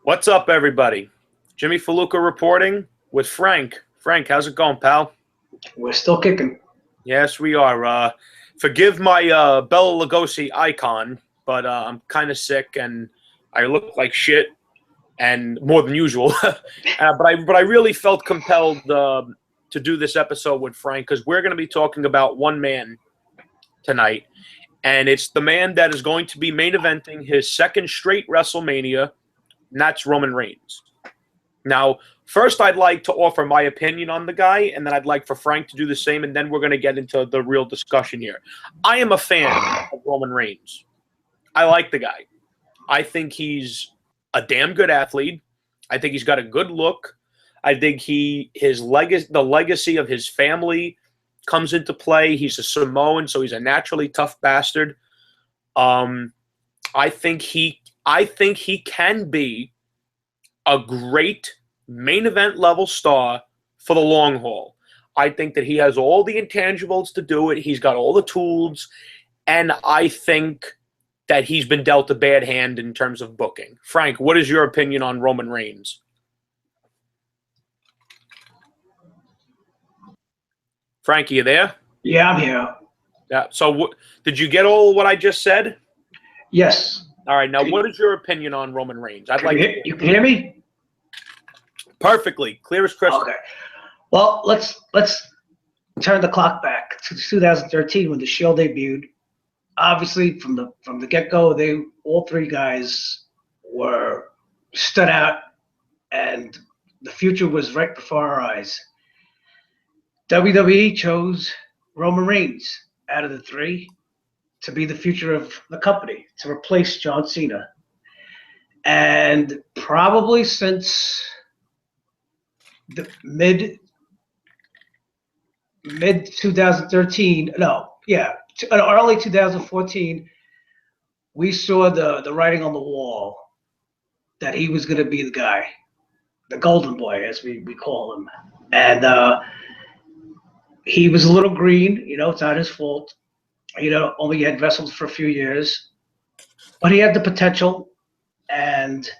What's up, everybody? Jimmy Faluca reporting with Frank. Frank, how's it going, pal? We're still kicking. Yes, we are. Forgive my Bela Lugosi icon, but I'm kind of sick and I look like shit, and more than usual. But I really felt compelled to do this episode with Frank because we're going to be talking about one man tonight, and it's the man that is going to be main eventing his second straight WrestleMania, and that's Roman Reigns. Now, first, I'd like to offer my opinion on the guy, and then I'd like for Frank to do the same, and then we're going to get into the real discussion here. I am a fan of Roman Reigns. I like the guy. I think he's a damn good athlete. I think he's got a good look. I think the legacy of his family comes into play. He's a Samoan, so he's a naturally tough bastard. I think he can be a great main event level star for the long haul. I think that he has all the intangibles to do it. He's got all the tools, and I think that he's been dealt a bad hand in terms of booking. Frank, what is your opinion on Roman Reigns? Frank, are you there? Yeah, I'm here. Yeah. So did you get all what I just said? Yes. All right. Now, what is your opinion on Roman Reigns? You can hear me? Perfectly. Clear as crystal. Okay. Well, let's turn the clock back to 2013 when the Shield debuted. Obviously, from the get-go, all three guys were stood out, and the future was right before our eyes. WWE chose Roman Reigns out of the three to be the future of the company, to replace John Cena. And probably since the mid 2013, early 2014, we saw the writing on the wall that he was going to be the guy, the golden boy, as we call him. And he was a little green, it's not his fault. Only had wrestled for a few years, but he had the potential. And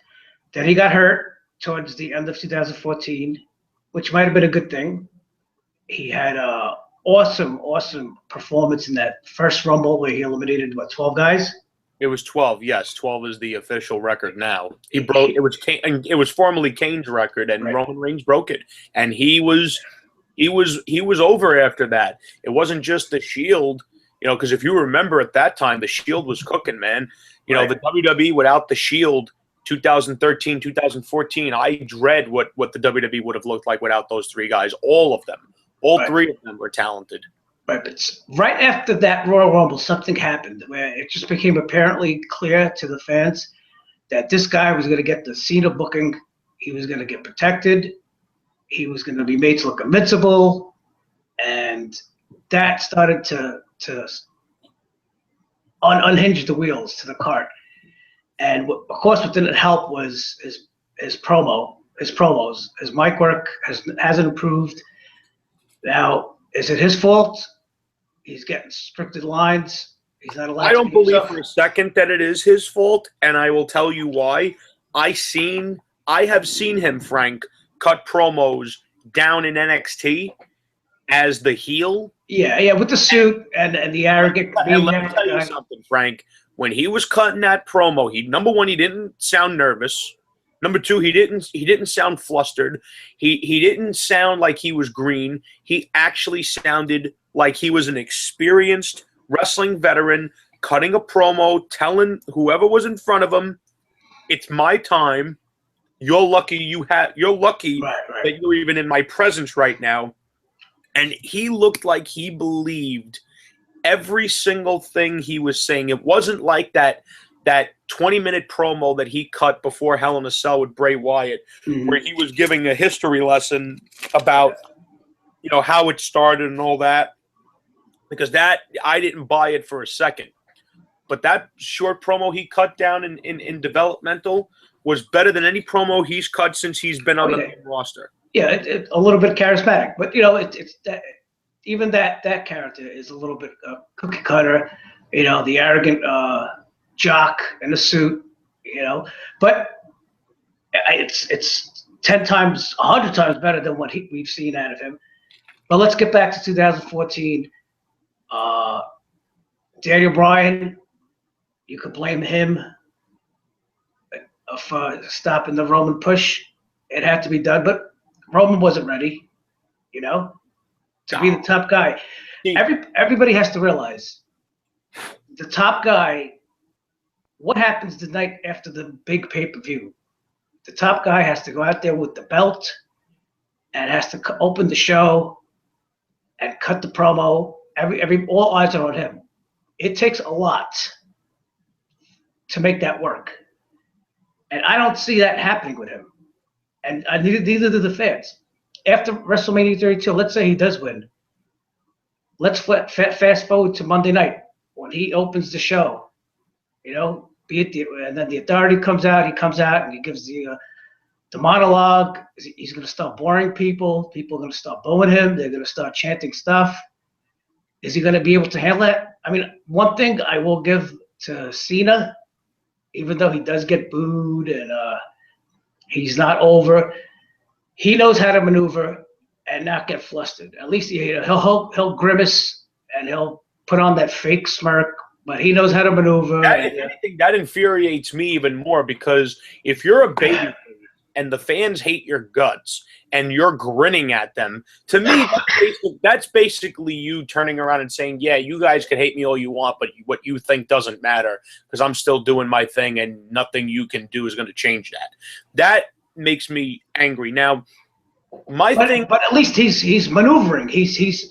then he got hurt towards the end of 2014, which might have been a good thing. He had an awesome performance in that first Rumble where he eliminated 12 guys. It was 12. Yes, 12 is the official record now. It was formerly Kane's record, and right. Roman Reigns broke it, and he was over after that. It wasn't just the Shield, because if you remember at that time, the Shield was cooking, man. Right. The WWE without the Shield, 2013, 2014, I dread what the WWE would have looked like without those three guys. All of them. All right. Three of them were talented. Right, but right after that Royal Rumble, something happened where it just became apparently clear to the fans that this guy was going to get the Cena booking. He was going to get protected. He was going to be made to look invincible. And that started to unhinge the wheels to the cart. And of course, what didn't help was his promos. His mic work hasn't improved. Now, is it his fault? He's getting scripted lines. He's not allowed. I don't believe for a second that it is his fault, and I will tell you why. I have seen him, Frank, cut promos down in NXT as the heel. Yeah, with the suit and the arrogant. And let me tell you something, Frank. When he was cutting that promo, number one, he didn't sound nervous. Number two, he didn't sound flustered. He didn't sound like he was green. He actually sounded like he was an experienced wrestling veteran cutting a promo, telling whoever was in front of him, "It's my time. You're lucky that you're even in my presence right now." And he looked like he believed every single thing he was saying. It wasn't like that 20-minute promo that he cut before Hell in a Cell with Bray Wyatt, where he was giving a history lesson about, how it started and all that. Because that, I didn't buy it for a second. But that short promo he cut down in developmental was better than any promo he's cut since he's been on the main roster. Yeah, it's a little bit charismatic. But, it's that, even that character is a little bit cookie cutter, the arrogant jock in a suit, But it's 10 times, 100 times better than what we've seen out of him. But let's get back to 2014. Daniel Bryan, you could blame him for stopping the Roman push. It had to be done, but Roman wasn't ready, to be the top guy. Everybody has to realize the top guy. What happens the night after the big pay-per-view? The top guy has to go out there with the belt and has to open the show and cut the promo. All eyes are on him. It takes a lot to make that work, and I don't see that happening with him. And neither do the fans. After WrestleMania 32, let's say he does win. Let's fast forward to Monday night when he opens the show. And then the Authority comes out. He comes out and he gives the monologue. He's going to start boring people. People are going to start booing him. They're going to start chanting stuff. Is he going to be able to handle that? I mean, one thing I will give to Cena, even though he does get booed and he's not over, he knows how to maneuver and not get flustered. At least he'll grimace and he'll put on that fake smirk, but he knows how to maneuver. If anything, that infuriates me even more, because if you're a baby and the fans hate your guts and you're grinning at them, to me, that's basically you turning around and saying, yeah, you guys can hate me all you want, but what you think doesn't matter because I'm still doing my thing and nothing you can do is going to change that. That makes me angry. Now, but at least he's maneuvering. He's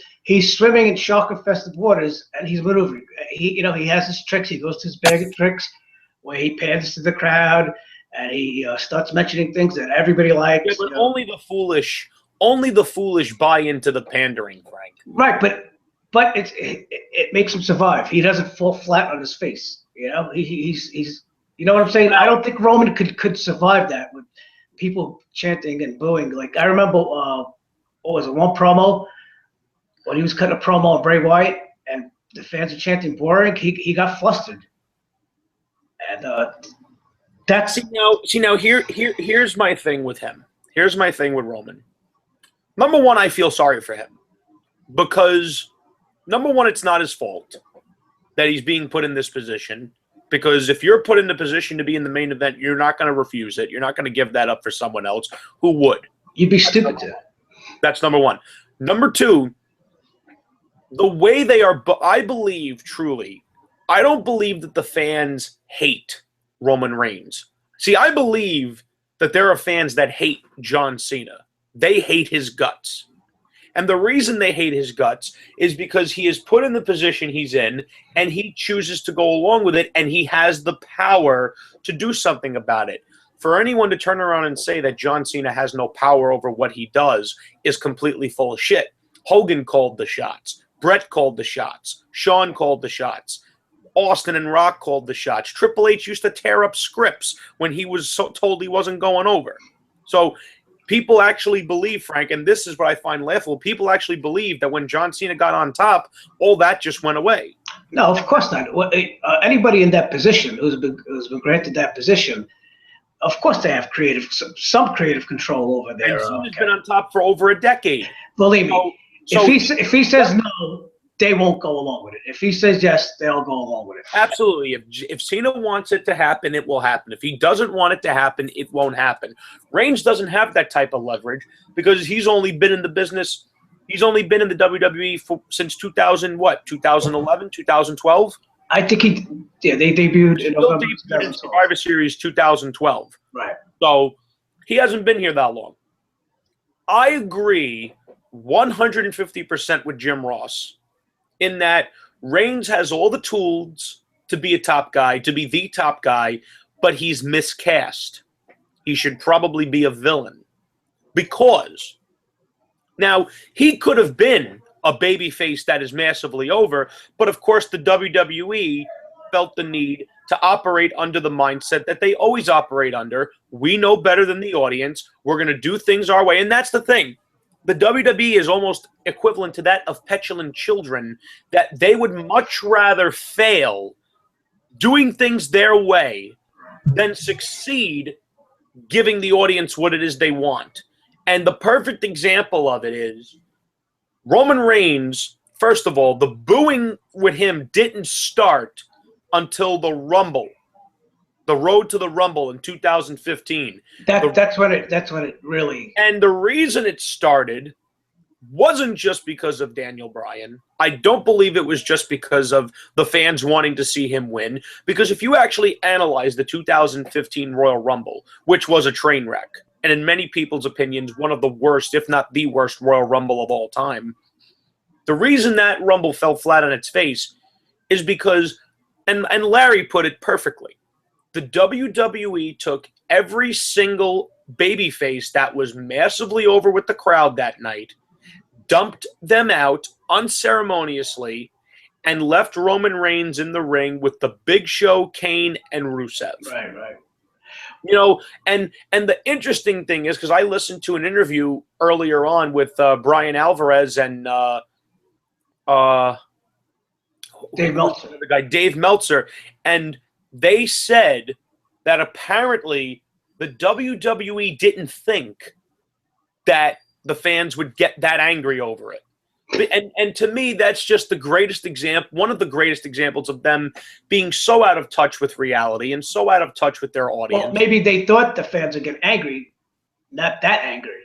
swimming in shark-infested waters, and he's maneuvering. He has his tricks. He goes to his bag of tricks where he panders to the crowd, and he starts mentioning things that everybody likes. Yeah, but only the foolish buy into the pandering, Frank. Right, but it makes him survive. He doesn't fall flat on his face. He's you know what I'm saying? I don't think Roman could survive that with people chanting and booing. Like, I remember, what was it, one promo when he was cutting a promo on Bray Wyatt and the fans are chanting boring, he got flustered. And that's here's my thing with him. Here's my thing with Roman. Number one, I feel sorry for him because number one, it's not his fault that he's being put in this position. Because if you're put in the position to be in the main event, you're not going to refuse it. You're not going to give that up for someone else who would. You'd be stupid to. That's number one. Number two, the way they are, I believe truly, I don't believe that the fans hate Roman Reigns. See, I believe that there are fans that hate John Cena. They hate his guts. And the reason they hate his guts is because he is put in the position he's in and he chooses to go along with it, and he has the power to do something about it. For anyone to turn around and say that John Cena has no power over what he does is completely full of shit. Hogan called the shots. Brett called the shots. Shawn called the shots. Austin and Rock called the shots. Triple H used to tear up scripts when he was told he wasn't going over. So people actually believe, Frank, and this is what I find laughable, people actually believe that when John Cena got on top, all that just went away. No, of course not. Anybody in that position who's been granted that position, of course they have some creative control over there. And Cena's been on top for over a decade. Believe me, if he says no, they won't go along with it. If he says yes, they'll go along with it. Absolutely. If Cena wants it to happen, it will happen. If he doesn't want it to happen, it won't happen. Reigns doesn't have that type of leverage because he's only been in the business. He's only been in the WWE since 2011, 2012? I think they debuted in November. In Survivor Series 2012. Right. So he hasn't been here that long. I agree 150% with Jim Ross in that Reigns has all the tools to be a top guy, to be the top guy, but he's miscast. He should probably be a villain. Because now he could have been a babyface that is massively over, but of course the WWE felt the need to operate under the mindset that they always operate under. We know better than the audience. We're going to do things our way. And that's the thing. The WWE is almost equivalent to that of petulant children, that they would much rather fail doing things their way than succeed giving the audience what it is they want. And the perfect example of it is Roman Reigns. First of all, the booing with him didn't start until the Rumble, the road to the Rumble in 2015. That's when it really. And the reason it started wasn't just because of Daniel Bryan. I don't believe it was just because of the fans wanting to see him win. Because if you actually analyze the 2015 Royal Rumble, which was a train wreck, and in many people's opinions, one of the worst, if not the worst, Royal Rumble of all time, the reason that Rumble fell flat on its face is because, and Larry put it perfectly, the WWE took every single babyface that was massively over with the crowd that night, dumped them out unceremoniously, and left Roman Reigns in the ring with the Big Show, Kane, and Rusev. Right. You know, and the interesting thing is, because I listened to an interview earlier on with Brian Alvarez and Dave Meltzer. The guy Dave Meltzer, and they said that apparently the WWE didn't think that the fans would get that angry over it. And to me, that's just the greatest example, one of the greatest examples of them being so out of touch with reality and so out of touch with their audience. Well, maybe they thought the fans would get angry, not that angry.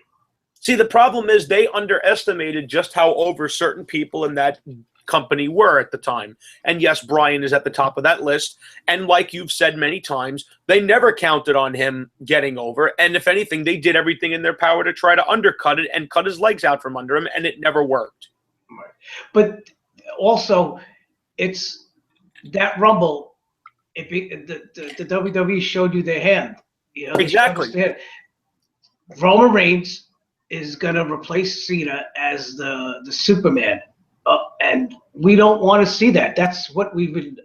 See, the problem is they underestimated just how over certain people in that company were at the time. And yes, Bryan is at the top of that list. And like you've said many times, they never counted on him getting over. And if anything, they did everything in their power to try to undercut it and cut his legs out from under him, and it never worked. But also, it's that Rumble. The WWE showed you their hand. You know, exactly. Roman Reigns is going to replace Cena as the Superman, and we don't want to see that. That's what we've been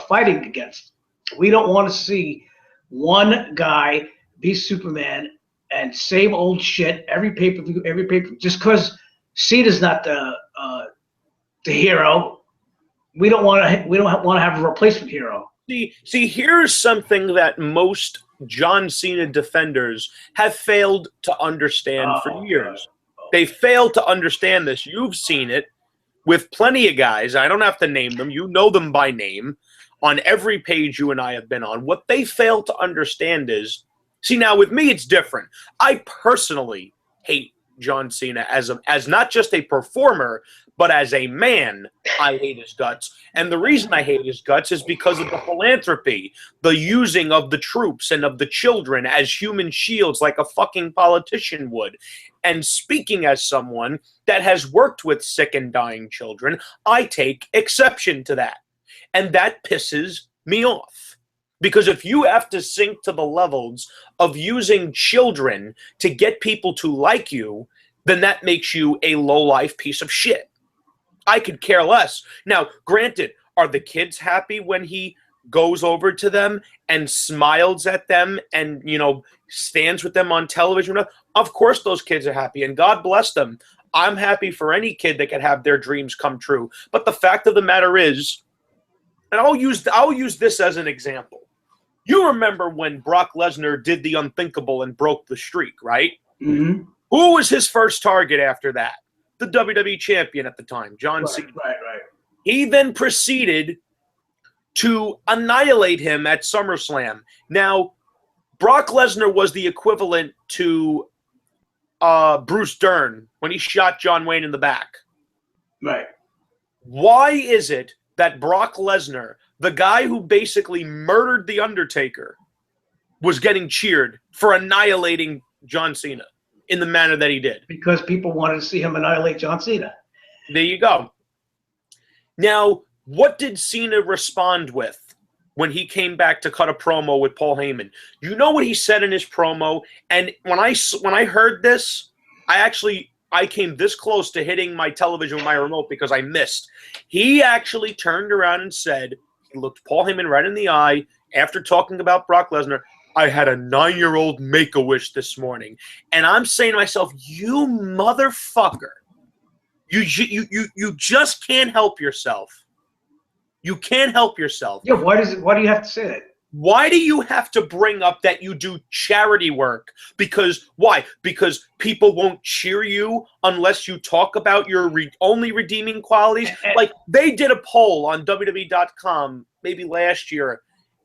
fighting against. We don't want to see one guy be Superman and same old shit every pay-per-view, just because Cena's not the hero. We don't want to have a replacement hero. See, here's something that most John Cena defenders have failed to understand for years. They failed to understand this. You've seen it with plenty of guys. I don't have to name them. You know them by name on every page you and I have been on. What they fail to understand is, see, now with me, it's different. I personally hate John Cena as not just a performer, but as a man. I hate his guts. And the reason I hate his guts is because of the philanthropy, the using of the troops and of the children as human shields like a fucking politician would. And speaking as someone that has worked with sick and dying children, I take exception to that. And that pisses me off. Because if you have to sink to the levels of using children to get people to like you, then that makes you a low-life piece of shit. I could care less. Now, granted, are the kids happy when he goes over to them and smiles at them and, you know, stands with them on television? Of course those kids are happy, and God bless them. I'm happy for any kid that can have their dreams come true. But the fact of the matter is, and I'll use this as an example. You remember when Brock Lesnar did the unthinkable and broke the streak, right? Mm-hmm. Who was his first target after that? The WWE champion at the time, John Cena. Right. He then proceeded to annihilate him at SummerSlam. Now, Brock Lesnar was the equivalent to Bruce Dern when he shot John Wayne in the back. Right. Why is it that Brock Lesnar, the guy who basically murdered The Undertaker, was getting cheered for annihilating John Cena in the manner that he did? Because people wanted to see him annihilate John Cena. There you go. Now, what did Cena respond with when he came back to cut a promo with Paul Heyman? You know what he said in his promo? And when I heard this, I came this close to hitting my television with my remote because I missed. He actually turned around and said, he looked Paul Heyman right in the eye after talking about Brock Lesnar, "I had a 9-year-old Make-A-Wish this morning." And I'm saying to myself, you motherfucker, you just can't help yourself. You can't help yourself. Yeah, why do you have to say that? Why do you have to bring up that you do charity work? Because why? Because people won't cheer you unless you talk about your only redeeming qualities. Like they did a poll on WWE.com maybe last year,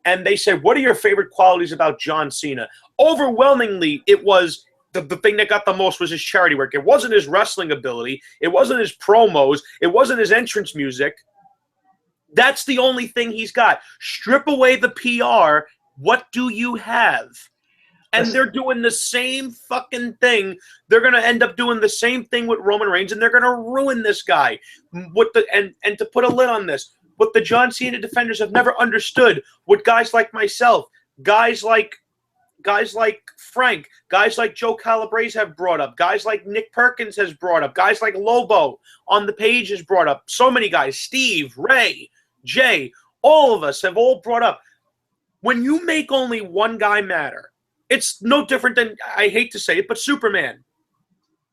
and they said, "What are your favorite qualities about John Cena?" Overwhelmingly, it was the thing that got the most was his charity work. It wasn't his wrestling ability. It wasn't his promos. It wasn't his entrance music. That's the only thing he's got. Strip away the PR. What do you have? And they're doing the same fucking thing. They're going to end up doing the same thing with Roman Reigns, and they're going to ruin this guy. And to put a lid on this, what the John Cena defenders have never understood, what guys like myself, guys like Frank, guys like Joe Calabrese have brought up, guys like Nick Perkins has brought up, guys like Lobo on the page has brought up, so many guys, Steve, Ray, Jay, all of us have all brought up, when you make only one guy matter, it's no different than, I hate to say it, but Superman.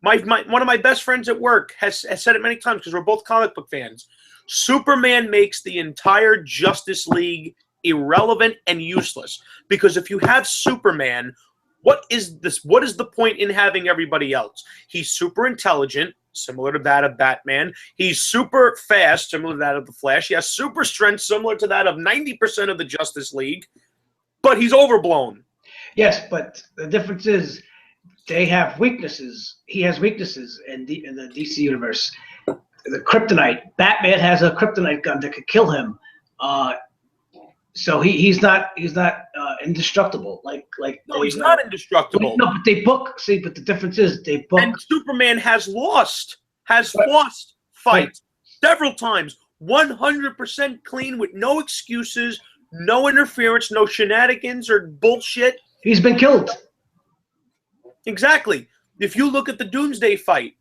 One of my best friends at work has said it many times because we're both comic book fans. Superman makes the entire Justice League irrelevant and useless, because if you have Superman, what is the point in having everybody else? He's super intelligent, similar to that of Batman. He's super fast, similar to that of the Flash. He has super strength, similar to that of 90% of the Justice League, but he's overblown. Yes, but the difference is they have weaknesses. He has weaknesses in the DC universe. The kryptonite. Batman has a kryptonite gun that could kill him. So he's not indestructible. No, he's not indestructible. No, but they book. See, but the difference is they book. And Superman has lost fights several times, 100% clean with no excuses, no interference, no shenanigans or bullshit. He's been killed. Exactly. If you look at the Doomsday fight,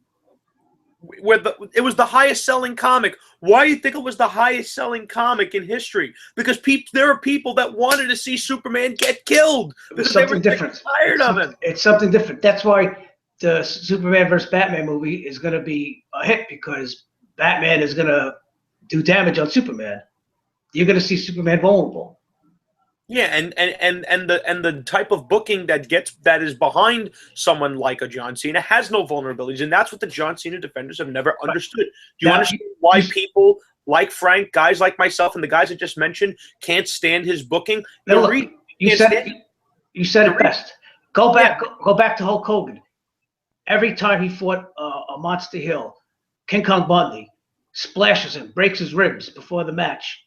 where it was the highest selling comic. Why do you think it was the highest selling comic in history? Because there are people that wanted to see Superman get killed because they were different. Tired of him. It's something different. That's why the Superman vs. Batman movie is going to be a hit, because Batman is going to do damage on Superman. You're going to see Superman vulnerable. Yeah, and the type of booking that is behind someone like a John Cena has no vulnerabilities, and that's what the John Cena defenders have never understood. Do you understand why people like Frank, guys like myself, and the guys I just mentioned can't stand his booking? Now, look, you said it best. Go back to Hulk Hogan. Every time he fought a Monster Hill, King Kong Bundy splashes him, breaks his ribs before the match.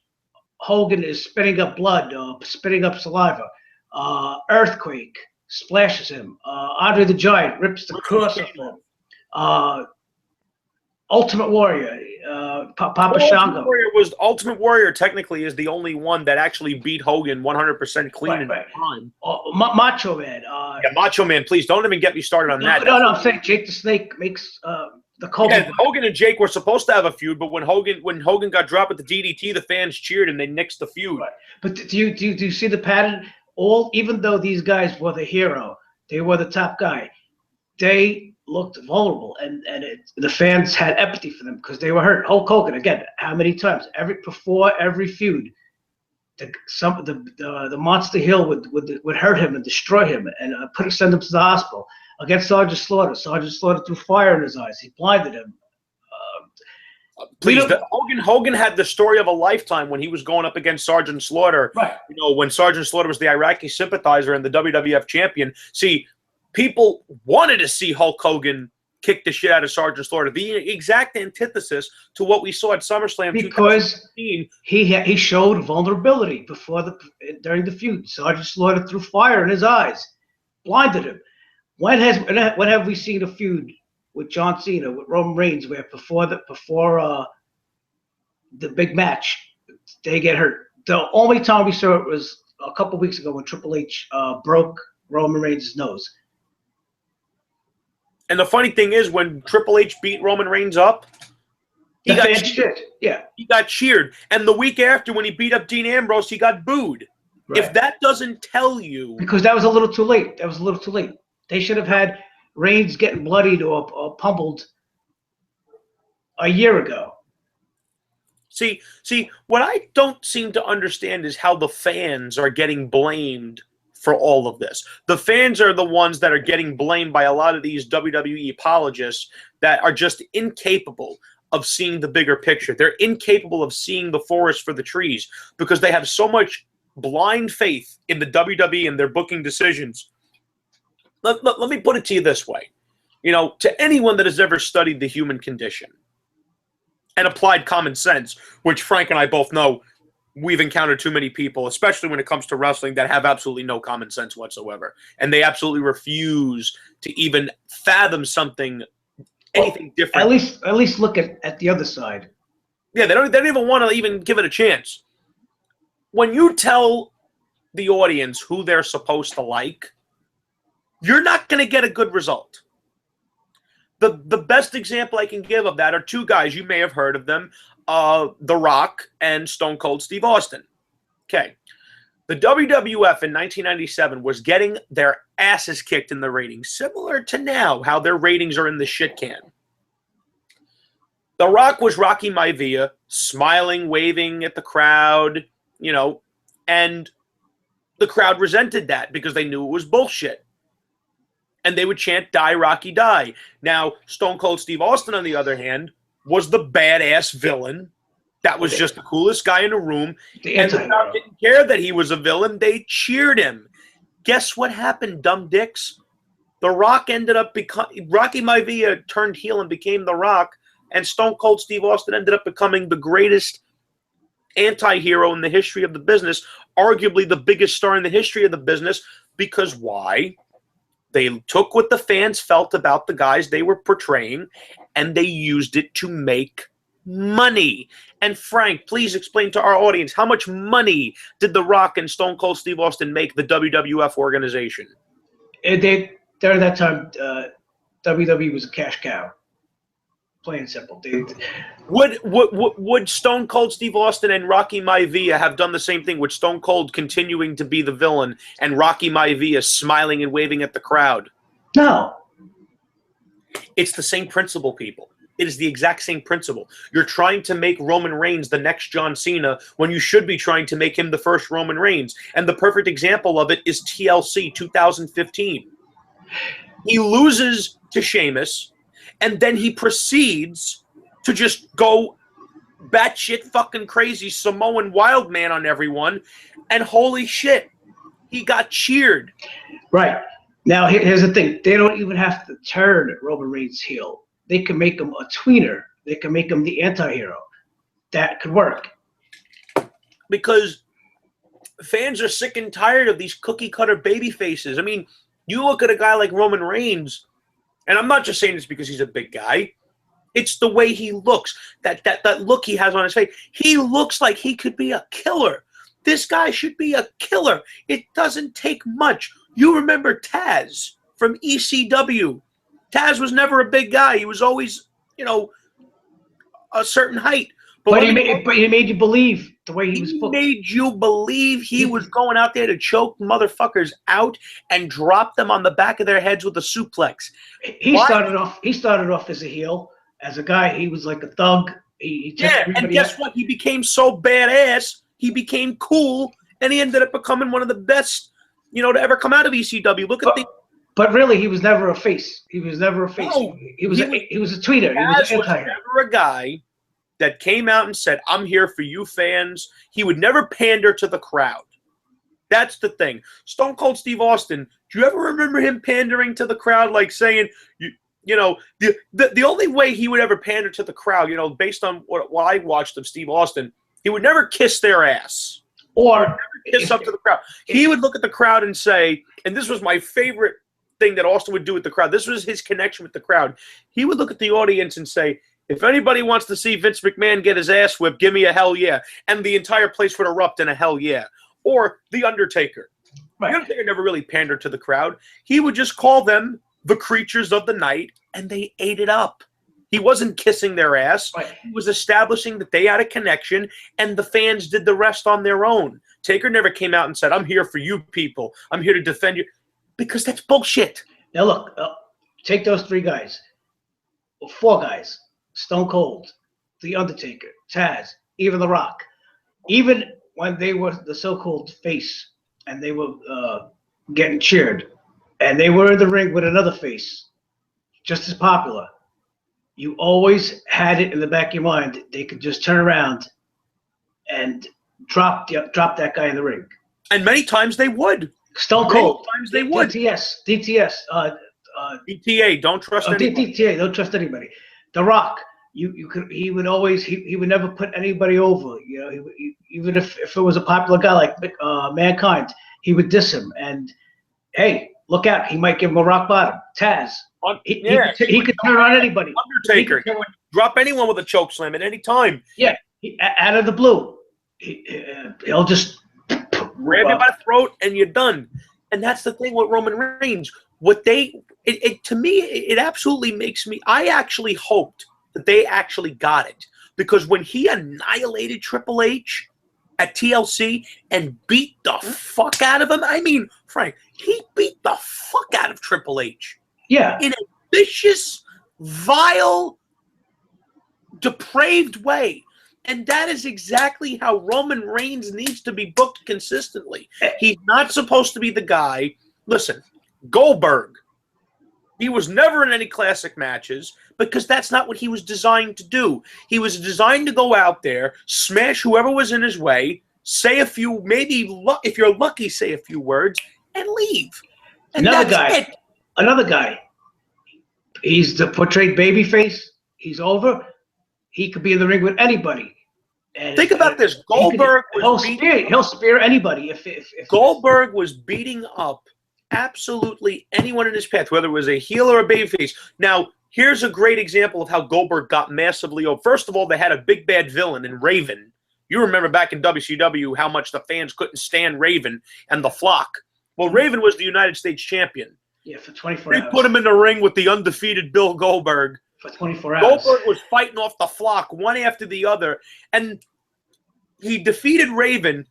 Hogan is spitting up blood, spitting up saliva. Earthquake splashes him. Andre the Giant rips the cross off him. Ultimate Warrior, Papa Shango. Ultimate Warrior technically is the only one that actually beat Hogan 100% clean in time. Macho Man. Macho Man, please don't even get me started on that. No, I'm saying Jake the Snake makes the Colby. Hogan and Jake were supposed to have a feud, but when Hogan got dropped with the DDT, the fans cheered and they nixed the feud. Right. But do you see the pattern? Even though these guys were the hero, they were the top guy, they looked vulnerable, and the fans had empathy for them because they were hurt. Hulk Hogan, again, how many times? Before every feud, the Monster Hill would hurt him and destroy him and send him to the hospital. Against Sergeant Slaughter, threw fire in his eyes. He blinded him. Please, Hogan had the story of a lifetime when he was going up against Sergeant Slaughter. Right. You know, when Sergeant Slaughter was the Iraqi sympathizer and the WWF champion. See, people wanted to see Hulk Hogan kick the shit out of Sergeant Slaughter. The exact antithesis to what we saw at SummerSlam 2015. He showed vulnerability during the feud. Sergeant Slaughter threw fire in his eyes, blinded him. When have we seen a feud with John Cena, with Roman Reigns, where before the big match, they get hurt? The only time we saw it was a couple weeks ago when Triple H broke Roman Reigns' nose. And the funny thing is, when Triple H beat Roman Reigns up, he got cheered. Yeah, he got cheered. And the week after, when he beat up Dean Ambrose, he got booed. Right. If that doesn't tell you, because that was a little too late. They should have had Reigns getting bloodied or pummeled a year ago. See, what I don't seem to understand is how the fans are getting blamed for all of this. The fans are the ones that are getting blamed by a lot of these WWE apologists that are just incapable of seeing the bigger picture. They're incapable of seeing the forest for the trees because they have so much blind faith in the WWE and their booking decisions. Let me put it to you this way. To anyone that has ever studied the human condition and applied common sense, which Frank and I both know we've encountered too many people, especially when it comes to wrestling, that have absolutely no common sense whatsoever. And they absolutely refuse to even fathom anything different. At least look at the other side. Yeah, they don't even want to even give it a chance. When you tell the audience who they're supposed to like, you're not going to get a good result. The best example I can give of that are two guys. You may have heard of them, The Rock and Stone Cold Steve Austin. Okay. The WWF in 1997 was getting their asses kicked in the ratings, similar to now, how their ratings are in the shit can. The Rock was Rocky Maivia, smiling, waving at the crowd, and the crowd resented that because they knew it was bullshit. And they would chant, "Die, Rocky, die." Now, Stone Cold Steve Austin, on the other hand, was the badass villain. That was just the coolest guy in the room. And the crowd didn't care that he was a villain. They cheered him. Guess what happened, dumb dicks? The Rock ended up Rocky Maivia turned heel and became The Rock, and Stone Cold Steve Austin ended up becoming the greatest anti-hero in the history of the business, arguably the biggest star in the history of the business, because why? They took what the fans felt about the guys they were portraying, and they used it to make money. And Frank, please explain to our audience, how much money did The Rock and Stone Cold Steve Austin make the WWF organization? During that time, WWE was a cash cow. Plain and simple. Would Stone Cold Steve Austin and Rocky Maivia have done the same thing? With Stone Cold continuing to be the villain and Rocky Maivia smiling and waving at the crowd? No. It's the same principle, people. It is the exact same principle. You're trying to make Roman Reigns the next John Cena when you should be trying to make him the first Roman Reigns. And the perfect example of it is TLC 2015. He loses to Sheamus, and then he proceeds to just go batshit fucking crazy Samoan wild man on everyone. And holy shit, he got cheered. Right. Now, here's the thing. They don't even have to turn Roman Reigns heel. They can make him a tweener. They can make him the anti-hero. That could work. Because fans are sick and tired of these cookie-cutter baby faces. I mean, you look at a guy like Roman Reigns, and I'm not just saying this because he's a big guy. It's the way he looks. That look he has on his face. He looks like he could be a killer. This guy should be a killer. It doesn't take much. You remember Taz from ECW. Taz was never a big guy. He was always, a certain height. But he made you believe the way he was booked. He made you believe he was going out there to choke motherfuckers out and drop them on the back of their heads with a suplex. He started off as a heel, as a guy. He was like a thug. And guess what? He became so badass. He became cool, and he ended up becoming one of the best, to ever come out of ECW. But really, he was never a face. He was never a face. No, he was a tweeter. He was never a guy that came out and said, "I'm here for you fans." He would never pander to the crowd. That's the thing. Stone Cold Steve Austin, do you ever remember him pandering to the crowd, like saying, the only way he would ever pander to the crowd, based on what I watched of Steve Austin, he would never kiss their ass or kiss up to the crowd. He would look at the crowd and say, and this was my favorite thing that Austin would do with the crowd. This was his connection with the crowd. He would look at the audience and say, "If anybody wants to see Vince McMahon get his ass whipped, give me a hell yeah." And the entire place would erupt in a hell yeah. Or The Undertaker. Right. The Undertaker never really pandered to the crowd. He would just call them the creatures of the night, and they ate it up. He wasn't kissing their ass. Right. He was establishing that they had a connection, and the fans did the rest on their own. Taker never came out and said, "I'm here for you people. I'm here to defend you." Because that's bullshit. Now look, take those three guys. Well, four guys. Stone Cold, The Undertaker, Taz, even The Rock, even when they were the so-called face and they were getting cheered, and they were in the ring with another face, just as popular, you always had it in the back of your mind they could just turn around and drop that guy in the ring. And many times they would. Stone Cold. Many times they would. DTS. DTA, don't trust anybody. DTA, don't trust anybody. The Rock, he would always, he would never put anybody over. You know, even if it was a popular guy like Mankind, he would diss him. And hey, look out, he might give him a rock bottom. Taz. He could turn on anybody. Undertaker. He would drop anyone with a choke slam at any time. Yeah, out of the blue. He'll just grab you by the throat and you're done. And that's the thing with Roman Reigns. To me, it absolutely makes me. I actually hoped that they actually got it, because when he annihilated Triple H at TLC and beat the fuck out of him, I mean, Frank, he beat the fuck out of Triple H. Yeah. In a vicious, vile, depraved way. And that is exactly how Roman Reigns needs to be booked consistently. He's not supposed to be the guy. Listen, Goldberg, he was never in any classic matches because that's not what he was designed to do. He was designed to go out there, smash whoever was in his way, say a few, maybe if you're lucky, say a few words, and leave. And Another guy. He's the portrayed babyface. He's over. He could be in the ring with anybody. And think about this. Goldberg he'll spear anybody if Goldberg was beating up absolutely anyone in his path, whether it was a heel or a babyface. Now, here's a great example of how Goldberg got massively over. First of all, they had a big bad villain in Raven. You remember back in WCW how much the fans couldn't stand Raven and the Flock. Well, Raven was the United States champion. Yeah, for 24 hours. They put him in the ring with the undefeated Bill Goldberg. For 24 hours. Goldberg was fighting off the Flock one after the other, and he defeated Raven.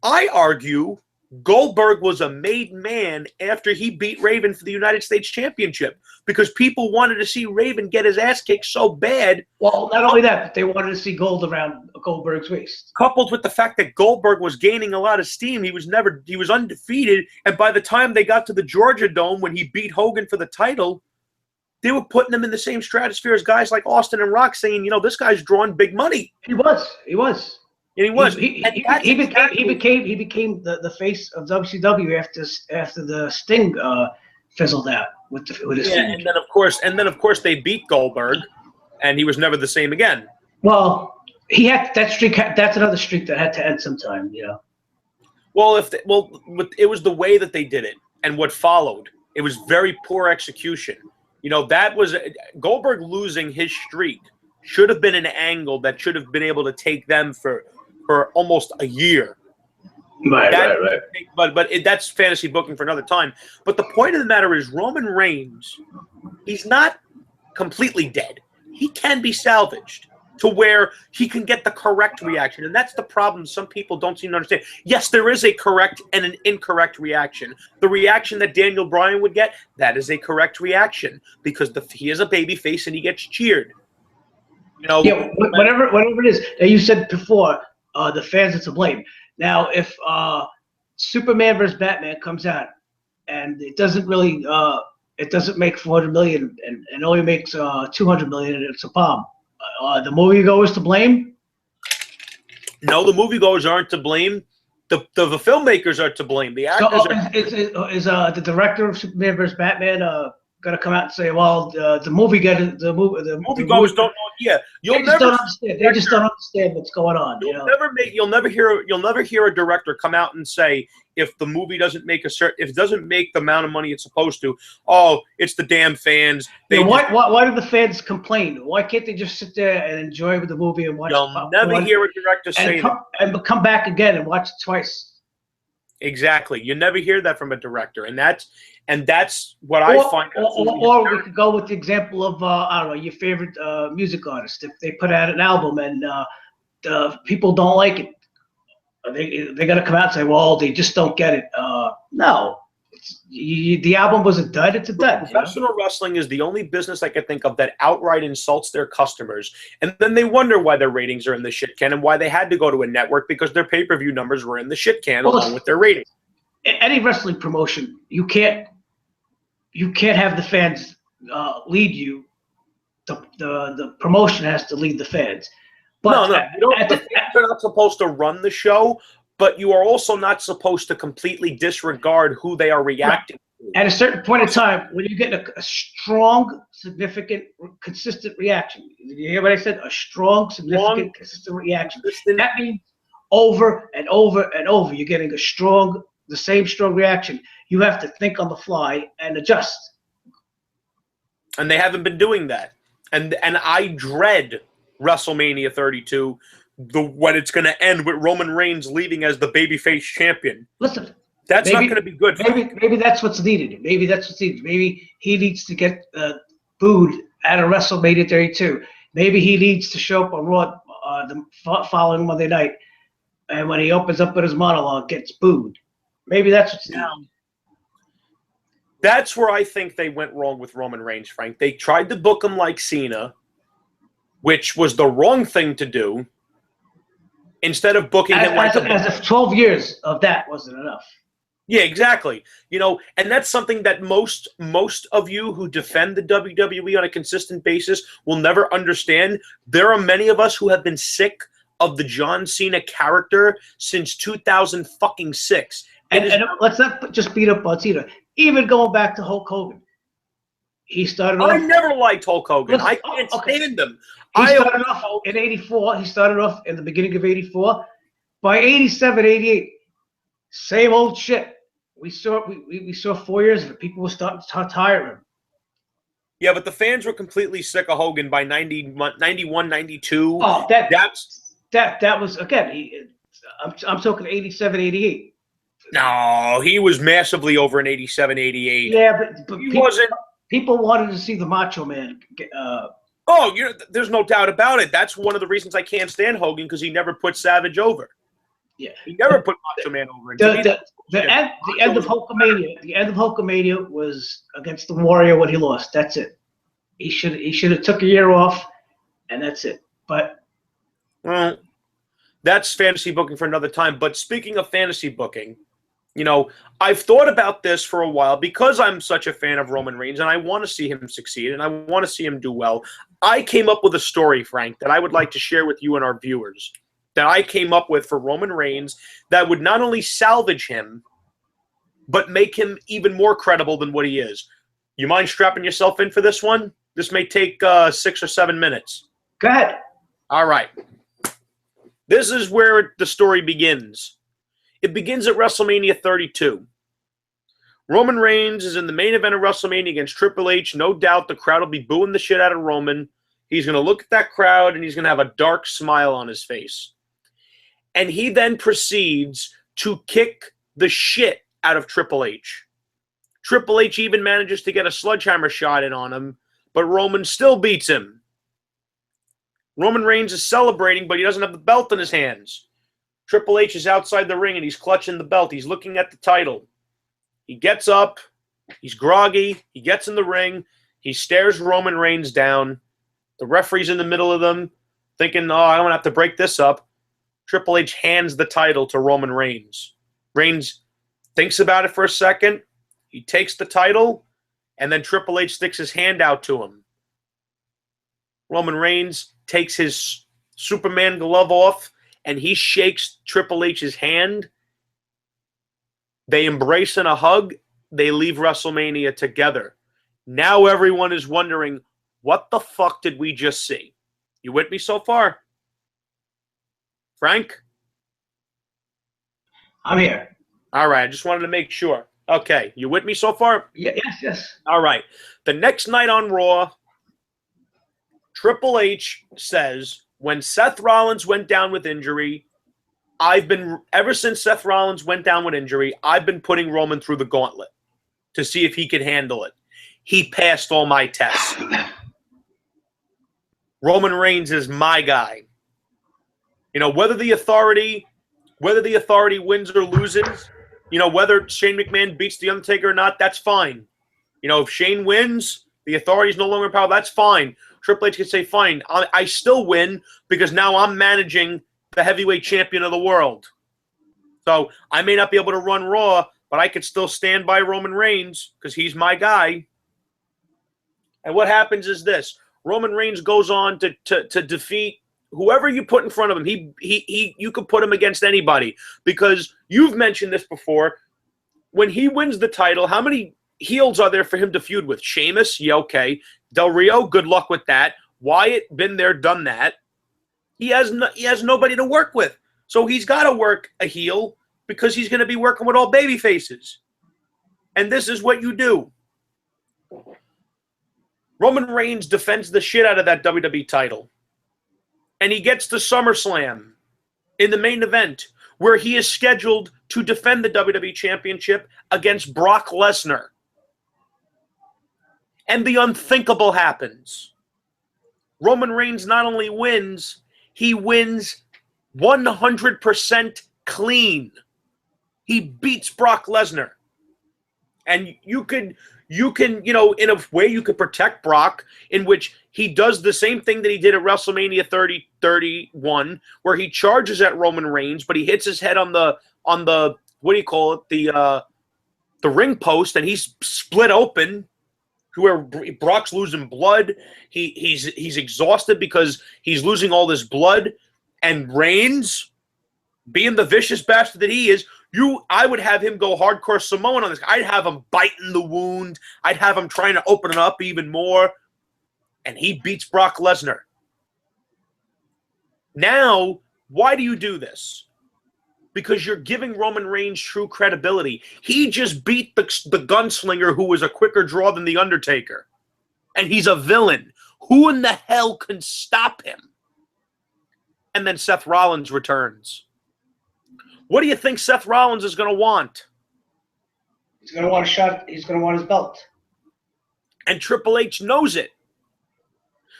I argue, Goldberg was a made man after he beat Raven for the United States Championship, because people wanted to see Raven get his ass kicked so bad. Well, not only that, but they wanted to see gold around Goldberg's waist. Coupled with the fact that Goldberg was gaining a lot of steam, he was undefeated, and by the time they got to the Georgia Dome when he beat Hogan for the title, they were putting him in the same stratosphere as guys like Austin and Rock, saying, this guy's drawing big money. He was. And he was. He became the face of WCW after the Sting fizzled out with his feud. And then of course they beat Goldberg, and he was never the same again. Well, he had that streak. That's another streak that had to end sometime. Well, it was the way that they did it and what followed. It was very poor execution. That was Goldberg losing his streak should have been an angle that should have been able to take them for almost a year. Right. But that's fantasy booking for another time. But the point of the matter is Roman Reigns, he's not completely dead. He can be salvaged to where he can get the correct reaction. And that's the problem some people don't seem to understand. Yes, there is a correct and an incorrect reaction. The reaction that Daniel Bryan would get, that is a correct reaction because he is a babyface and he gets cheered. Whatever it is. Now, you said before, the fans are to blame. Now, if Superman vs. Batman comes out and it doesn't really, it doesn't make 400 million and only makes 200 million, and it's a bomb, the moviegoers to blame? No, the moviegoers aren't to blame. The filmmakers are to blame. The actors is the director of Superman vs. Batman going to come out and say, well, the moviegoers don't know? Yeah, they just don't understand what's going on. You'll never hear a director come out and say, if the movie doesn't make if it doesn't make the amount of money it's supposed to, it's the damn fans. Why do the fans complain? Why can't they just sit there and enjoy the movie and watch? You'll never hear a director say that. And come back again and watch it twice. Exactly. You never hear that from a director, and that's what I find. Or we could go with the example of I don't know, your favorite music artist. If they put out an album and the people don't like it, they're gonna come out and say, well, they just don't get it. No, the album was a dud. It's a dud. Professional wrestling is the only business I can think of that outright insults their customers, and then they wonder why their ratings are in the shit can and why they had to go to a network because their pay-per-view numbers were in the shit can along with their ratings. Any wrestling promotion, you can't have the fans lead you. The promotion has to lead the fans. But the fans are not supposed to run the show, but you are also not supposed to completely disregard who they are reacting to. At a certain point in time, when you get a strong, significant, consistent reaction, you hear what I said? A strong, significant, consistent reaction. That means over and over and over, you're getting the same strong reaction. You have to think on the fly and adjust. And they haven't been doing that. And I dread WrestleMania 32, when it's going to end with Roman Reigns leaving as the babyface champion. Listen, that's not going to be good. Maybe that's what's needed. Maybe that's what's needed. Maybe he needs to get booed at a WrestleMania 32. Maybe he needs to show up on Raw the following Monday night, and when he opens up with his monologue, gets booed. Maybe that's what's needed. That's where I think they went wrong with Roman Reigns, Frank. They tried to book him like Cena, which was the wrong thing to do. Instead of booking him like as if 12 years of that wasn't enough. Yeah, exactly. And that's something that most of you who defend the WWE on a consistent basis will never understand. There are many of us who have been sick of the John Cena character since 2006. And let's not just beat up on Cena. Even going back to Hulk Hogan. He started off. I never liked Hulk Hogan. I can't stand him. He started off in 84. He started off in the beginning of 84. By 87, 88, same old shit. We saw 4 years of it. People were starting to tire of him. Yeah, but the fans were completely sick of Hogan by 91, 92. Oh, that was, again, I'm talking 87, 88. No, he was massively over in 87, 88. Yeah, but he wasn't. People wanted to see the Macho Man. There's no doubt about it. That's one of the reasons I can't stand Hogan, because he never put Savage over. Yeah, he never put Macho Man over. The end of Hulkamania. The end of Hulkamania was against the Warrior when he lost. That's it. He should have took a year off, and that's it. But that's fantasy booking for another time. But speaking of fantasy booking, I've thought about this for a while because I'm such a fan of Roman Reigns and I want to see him succeed and I want to see him do well. I came up with a story, Frank, that I would like to share with you and our viewers, that I came up with for Roman Reigns that would not only salvage him, but make him even more credible than what he is. You mind strapping yourself in for this one? This may take 6 or 7 minutes. Go ahead. All right. This is where the story begins. It begins at WrestleMania 32. Roman Reigns is in the main event of WrestleMania against Triple H. No doubt the crowd will be booing the shit out of Roman. He's going to look at that crowd and he's going to have a dark smile on his face. And he then proceeds to kick the shit out of Triple H. Triple H even manages to get a sledgehammer shot in on him, but Roman still beats him. Roman Reigns is celebrating, but he doesn't have the belt in his hands. Triple H is outside the ring and he's clutching the belt. He's looking at the title. He gets up. He's groggy. He gets in the ring. He stares Roman Reigns down. The referee's in the middle of them, thinking, I don't have to break this up. Triple H hands the title to Roman Reigns. Reigns thinks about it for a second. He takes the title, and then Triple H sticks his hand out to him. Roman Reigns takes his Superman glove off, and he shakes Triple H's hand. They embrace in a hug. They leave WrestleMania together. Now everyone is wondering, what the fuck did we just see? You with me so far? Frank? I'm here. All right, I just wanted to make sure. Okay, you with me so far? Yes. All right. The next night on Raw, Triple H says, when Seth Rollins went down with injury, ever since Seth Rollins went down with injury, I've been putting Roman through the gauntlet to see if he could handle it. He passed all my tests. Roman Reigns is my guy. Whether the authority wins or loses, You know, whether Shane McMahon beats The Undertaker or not, that's fine. You know, if Shane wins, the Authority's no longer in power, that's fine. Triple H can say, fine, I still win because now I'm managing the heavyweight champion of the world. So I may not be able to run Raw, but I could still stand by Roman Reigns because he's my guy. And what happens is this. Roman Reigns goes on to defeat whoever you put in front of him. You could put him against anybody because you've mentioned this before. When he wins the title, how many heels are there for him to feud with? Sheamus? Yeah, okay. Del Rio? Good luck with that. Wyatt? Been there, done that. He has nobody to work with. So he's got to work a heel because he's going to be working with all baby faces. And this is what you do. Roman Reigns defends the shit out of that WWE title. And he gets to SummerSlam in the main event where he is scheduled to defend the WWE Championship against Brock Lesnar. And the unthinkable happens. Roman Reigns not only wins, he wins 100% clean. He beats Brock Lesnar. And you can, in a way you could protect Brock in which he does the same thing that he did at WrestleMania 31, where he charges at Roman Reigns, but he hits his head on the what do you call it? The ring post, and he's split open to where Brock's losing blood. He's exhausted because he's losing all this blood. And Reigns, being the vicious bastard that he is, I would have him go hardcore Samoan on this. I'd have him biting the wound. I'd have him trying to open it up even more. And he beats Brock Lesnar. Now, why do you do this? Because you're giving Roman Reigns true credibility. He just beat the gunslinger who was a quicker draw than The Undertaker. And he's a villain. Who in the hell can stop him? And then Seth Rollins returns. What do you think Seth Rollins is going to want? He's going to want a shot. He's going to want his belt. And Triple H knows it.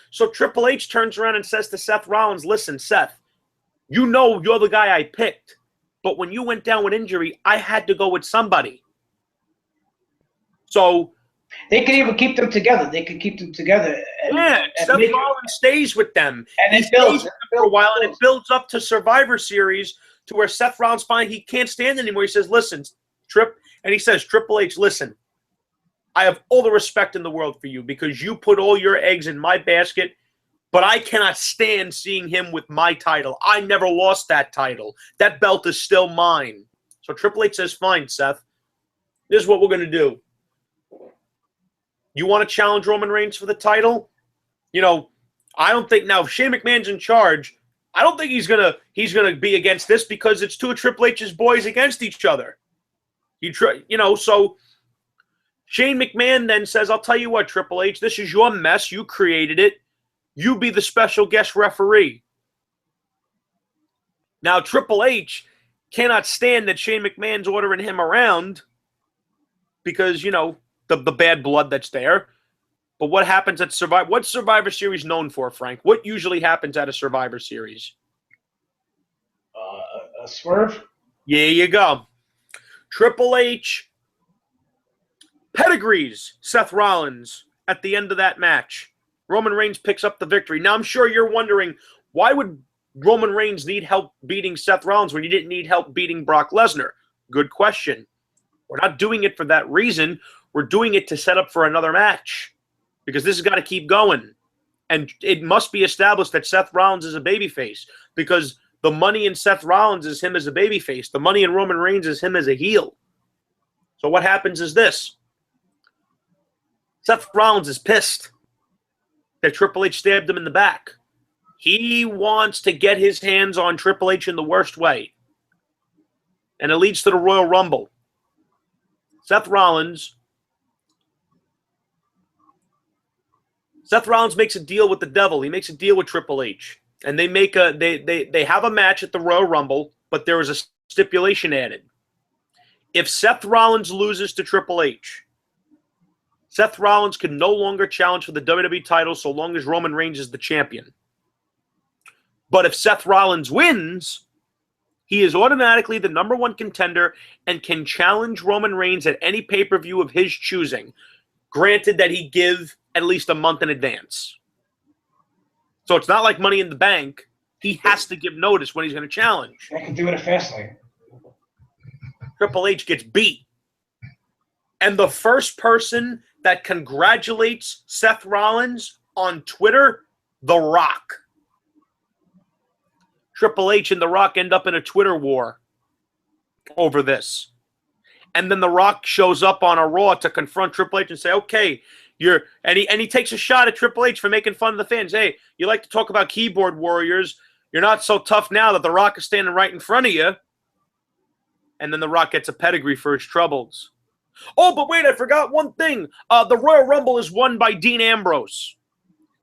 So Triple H turns around and says to Seth Rollins, listen, Seth, you know you're the guy I picked. But when you went down with injury, I had to go with somebody. So they could even keep them together. They could keep them together. Seth Rollins stays with them. And he builds for a while, and it builds up to Survivor Series to where Seth Rollins finally he can't stand anymore. He says, listen, and he says, Triple H, listen, I have all the respect in the world for you because you put all your eggs in my basket, but I cannot stand seeing him with my title. I never lost that title. That belt is still mine. So Triple H says, fine, Seth. This is what we're going to do. You want to challenge Roman Reigns for the title? I don't think now if Shane McMahon's in charge, I don't think he's gonna be against this because it's two of Triple H's boys against each other. So Shane McMahon then says, I'll tell you what, Triple H, this is your mess. You created it. You be the special guest referee. Now, Triple H cannot stand that Shane McMahon's ordering him around because, the bad blood that's there. But what happens at Survivor? What's Survivor Series known for, Frank? What usually happens at a Survivor Series? A swerve? Yeah, you go. Triple H pedigrees Seth Rollins at the end of that match. Roman Reigns picks up the victory. Now, I'm sure you're wondering, why would Roman Reigns need help beating Seth Rollins when he didn't need help beating Brock Lesnar? Good question. We're not doing it for that reason. We're doing it to set up for another match because this has got to keep going. And it must be established that Seth Rollins is a babyface because the money in Seth Rollins is him as a babyface. The money in Roman Reigns is him as a heel. So what happens is this. Seth Rollins is pissed that Triple H stabbed him in the back. He wants to get his hands on Triple H in the worst way. And it leads to the Royal Rumble. Seth Rollins makes a deal with the devil. He makes a deal with Triple H. And they make they have a match at the Royal Rumble, but there is a stipulation added. If Seth Rollins loses to Triple H, Seth Rollins can no longer challenge for the WWE title so long as Roman Reigns is the champion. But if Seth Rollins wins, he is automatically the number one contender and can challenge Roman Reigns at any pay-per-view of his choosing. Granted that he give at least a month in advance. So it's not like Money in the Bank. He has to give notice when he's going to challenge. I can do it at Fastlane. Triple H gets beat. And the first person that congratulates Seth Rollins on Twitter, The Rock. Triple H and The Rock end up in a Twitter war over this. And then The Rock shows up on a Raw to confront Triple H and say, okay, and he takes a shot at Triple H for making fun of the fans. Hey, you like to talk about keyboard warriors. You're not so tough now that The Rock is standing right in front of you. And then The Rock gets a pedigree for his troubles. Oh, but wait, I forgot one thing. The Royal Rumble is won by Dean Ambrose.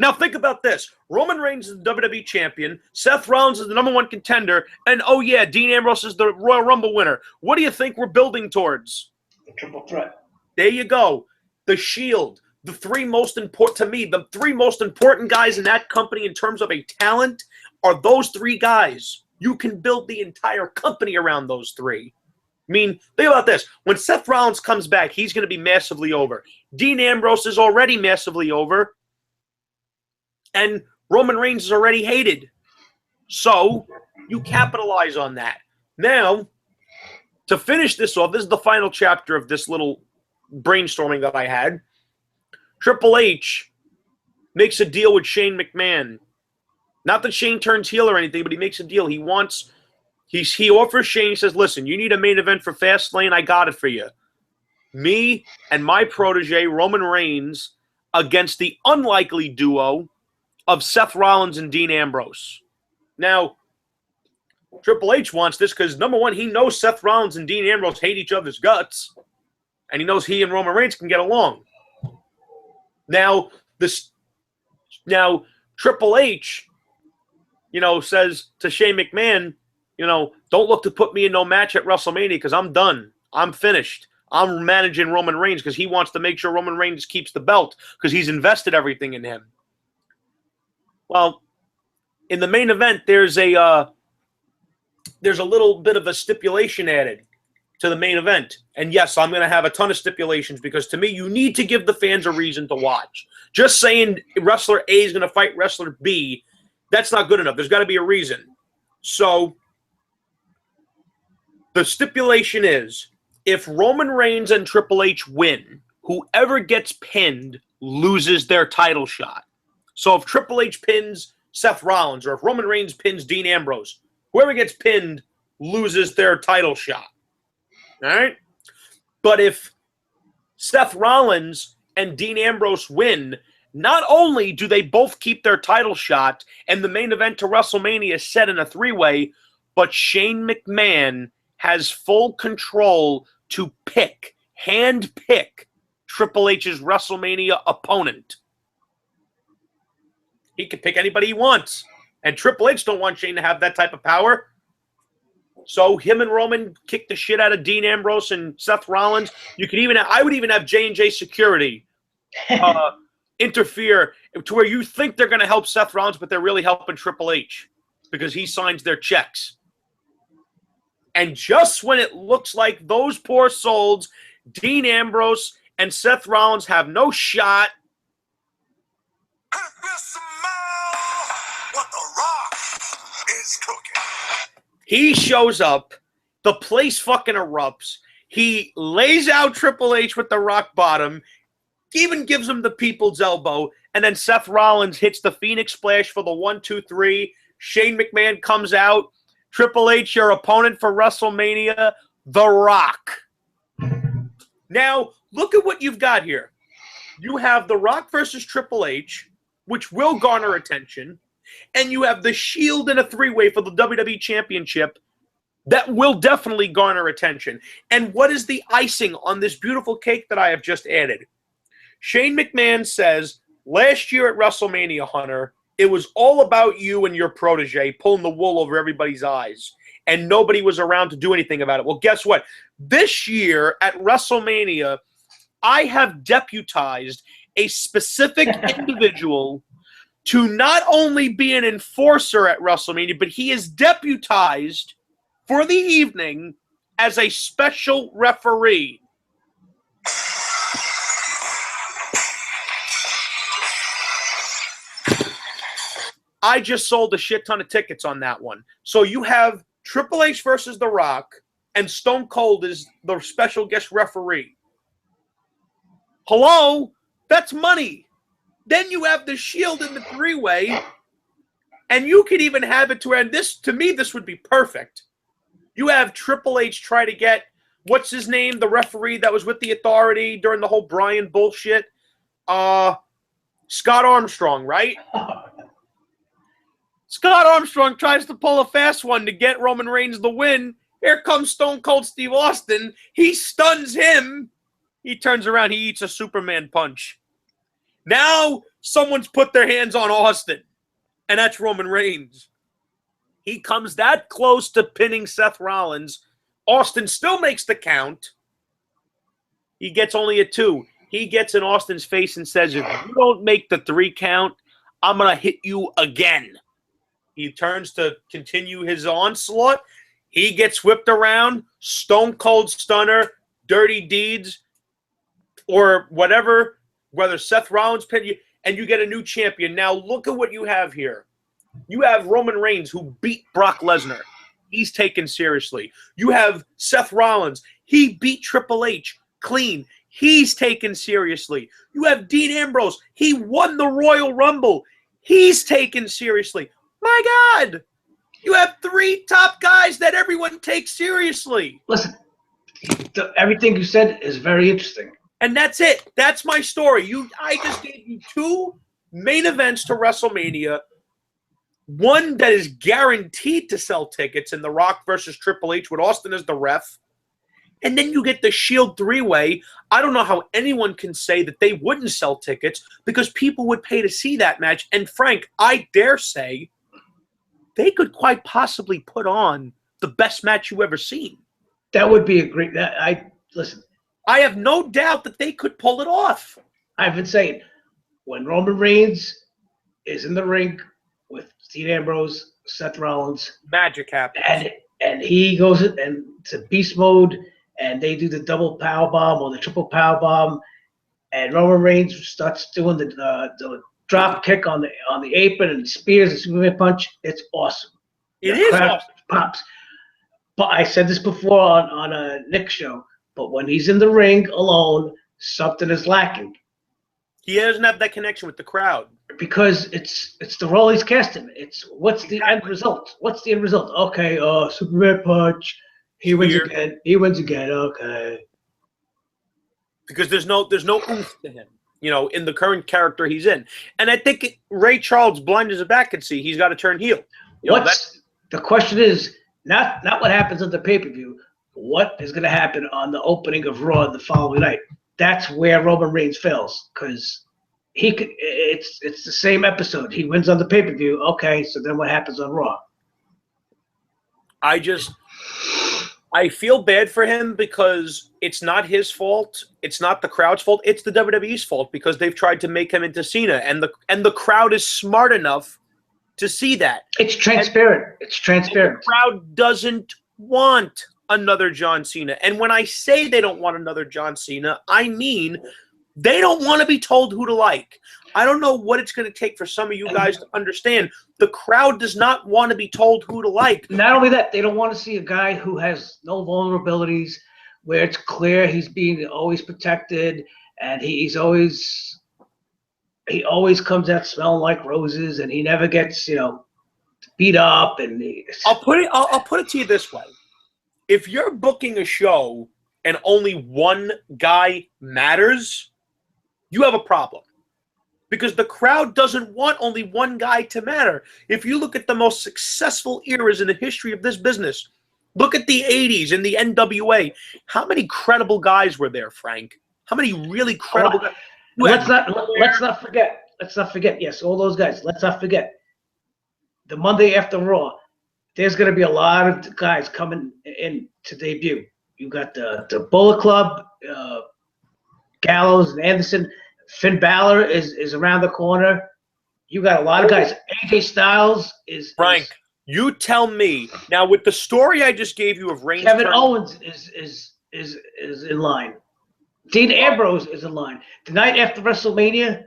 Now think about this. Roman Reigns is the WWE champion. Seth Rollins is the number one contender. And oh yeah, Dean Ambrose is the Royal Rumble winner. What do you think we're building towards? The triple threat. There you go. The Shield. The three most important guys in that company in terms of a talent are those three guys. You can build the entire company around those three. I mean, think about this. When Seth Rollins comes back, he's going to be massively over. Dean Ambrose is already massively over. And Roman Reigns is already hated. So you capitalize on that. Now, to finish this off, this is the final chapter of this little brainstorming that I had. Triple H makes a deal with Shane McMahon. Not that Shane turns heel or anything, but he makes a deal. He offers Shane, he says, listen, you need a main event for Fastlane, I got it for you. Me and my protege, Roman Reigns, against the unlikely duo of Seth Rollins and Dean Ambrose. Now, Triple H wants this because, number one, he knows Seth Rollins and Dean Ambrose hate each other's guts, and he knows he and Roman Reigns can get along. Now, Triple H, says to Shane McMahon, don't look to put me in no match at WrestleMania because I'm done. I'm finished. I'm managing Roman Reigns because he wants to make sure Roman Reigns keeps the belt because he's invested everything in him. Well, in the main event, there's a little bit of a stipulation added to the main event. And yes, I'm going to have a ton of stipulations because to me, you need to give the fans a reason to watch. Just saying wrestler A is going to fight wrestler B, that's not good enough. There's got to be a reason. So the stipulation is if Roman Reigns and Triple H win, whoever gets pinned loses their title shot. So if Triple H pins Seth Rollins or if Roman Reigns pins Dean Ambrose, whoever gets pinned loses their title shot. All right? But if Seth Rollins and Dean Ambrose win, not only do they both keep their title shot and the main event to WrestleMania is set in a three-way, but Shane McMahon has full control to hand-pick Triple H's WrestleMania opponent. He can pick anybody he wants. And Triple H don't want Shane to have that type of power. So him and Roman kick the shit out of Dean Ambrose and Seth Rollins. I would even have J&J Security interfere to where you think they're going to help Seth Rollins, but they're really helping Triple H because he signs their checks. And just when it looks like those poor souls, Dean Ambrose and Seth Rollins have no shot, what The Rock is cooking. He shows up, the place fucking erupts. He lays out Triple H with the rock bottom, even gives him the people's elbow, and then Seth Rollins hits the Phoenix Splash for the 1, 2, 3. Shane McMahon comes out. Triple H, your opponent for WrestleMania, The Rock. Now, look at what you've got here. You have The Rock versus Triple H, which will garner attention, and you have the Shield in a three-way for the WWE Championship that will definitely garner attention. And what is the icing on this beautiful cake that I have just added? Shane McMahon says, last year at WrestleMania, Hunter, it was all about you and your protege pulling the wool over everybody's eyes, and nobody was around to do anything about it. Well, guess what? This year at WrestleMania, I have deputized a specific individual to not only be an enforcer at WrestleMania, but he is deputized for the evening as a special referee. I just sold a shit ton of tickets on that one. So you have Triple H versus The Rock, and Stone Cold is the special guest referee. Hello? That's money. Then you have the Shield in the three-way, and you could even have it to where, to me, this would be perfect. You have Triple H try to get, what's his name, the referee that was with the Authority during the whole Bryan bullshit? Scott Armstrong, right? Scott Armstrong tries to pull a fast one to get Roman Reigns the win. Here comes Stone Cold Steve Austin. He stuns him. He turns around. He eats a Superman punch. Now someone's put their hands on Austin, and that's Roman Reigns. He comes that close to pinning Seth Rollins. Austin still makes the count. He gets only a 2. He gets in Austin's face and says, if you don't make the 3 count, I'm going to hit you again. He turns to continue his onslaught. He gets whipped around, Stone Cold Stunner, Dirty Deeds, or whatever, whether Seth Rollins pinned you, and you get a new champion. Now look at what you have here. You have Roman Reigns, who beat Brock Lesnar. He's taken seriously. You have Seth Rollins. He beat Triple H clean. He's taken seriously. You have Dean Ambrose. He won the Royal Rumble. He's taken seriously. My God, you have 3 top guys that everyone takes seriously. Listen, everything you said is very interesting. And that's it. That's my story. I just gave you 2 main events to WrestleMania. One that is guaranteed to sell tickets in The Rock versus Triple H with Austin as the ref. And then you get the Shield 3-way. I don't know how anyone can say that they wouldn't sell tickets because people would pay to see that match. And Frank, I dare say they could quite possibly put on the best match you ever seen. That would be a great. Listen. I have no doubt that they could pull it off. I've been saying, when Roman Reigns is in the ring with Dean Ambrose, Seth Rollins, magic happens, and he goes into beast mode, and they do the double power bomb or the triple power bomb, and Roman Reigns starts doing the drop kick on the apron and spears the Superman punch. It's awesome. It is awesome. Pops. But I said this before on a Nick show. But when he's in the ring alone, something is lacking. He doesn't have that connection with the crowd. Because it's the role he's casting. It's what's the end result? What's the end result? Okay, Superman punch. He wins again. He wins again. Okay. Because there's no oomph to him, in the current character he's in. And I think Ray Charles, blind as a bat, can see he's got to turn heel. The question is not what happens at the pay-per-view. What is going to happen on the opening of Raw the following night? That's where Roman Reigns fails because it's the same episode. He wins on the pay-per-view. Okay, so then what happens on Raw? I feel bad for him because it's not his fault. It's not the crowd's fault. It's the WWE's fault because they've tried to make him into Cena, and the crowd is smart enough to see that. It's transparent. It's transparent. The crowd doesn't want another John Cena. And when I say they don't want another John Cena, I mean they don't want to be told who to like. I don't know what it's going to take for some of you guys to understand. The crowd does not want to be told who to like. Not only that, they don't want to see a guy who has no vulnerabilities, where it's clear he's being always protected, and he always comes out smelling like roses, and he never gets beat up. And I'll put it to you this way. If you're booking a show and only one guy matters, you have a problem. Because the crowd doesn't want only one guy to matter. If you look at the most successful eras in the history of this business, look at the 80s and the NWA. How many credible guys were there, Frank? How many really credible guys? Let's not forget. Yes, all those guys. Let's not forget. The Monday after Raw, there's going to be a lot of guys coming in to debut. You got the Bullet Club, Gallows and Anderson. Finn Balor is around the corner. You got a lot of guys. AJ Styles is Frank. You tell me now with the story I just gave you of Reigns. Kevin Owens is in line. Dean Ambrose is in line. The night after WrestleMania,